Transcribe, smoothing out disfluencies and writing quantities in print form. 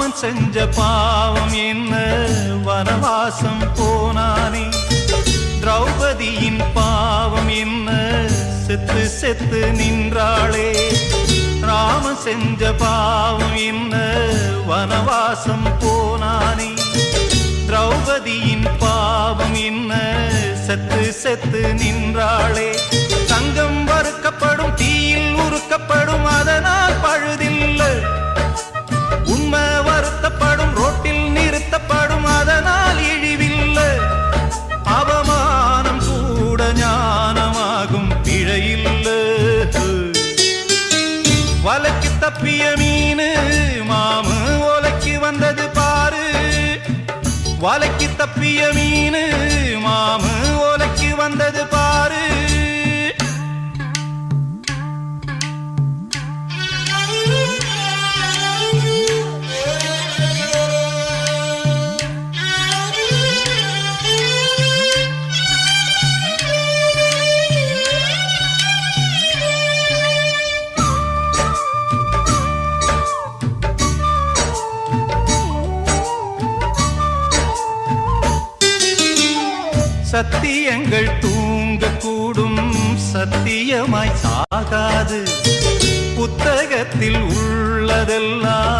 ராமன் செஞ்ச பாவம் என்ன வனவாசம் போனானே திரௌபதியின் பாவம் என்ன செத்து செத்து நின்றாளே ராமன் செஞ்ச பாவம் என்ன வனவாசம் போனானே திரௌபதியின் பாவம் என்ன செத்து செத்து நின்றாளே தங்கம் வறுக்கப்படும் தீயில் உருக்கப்படும் அதனால் பழுதில்லை உண்மை வருத்தப்படும் ரோட்டில் நிறுத்தப்படும் அதனால் இழிவில்லை அவமானம் கூட ஞானமாகும் பிழையில்லை வலைக்கு தப்பிய மீனு மாமு ஓலைக்கு வந்தது பாரு வலைக்கு தப்பிய மீனு மாமு ஓலைக்கு வந்தது பாரு சத்தியங்கள் தூங்கக்கூடும் சத்தியமாய் சாகாது புத்தகத்தில் உள்ளதெல்லாம்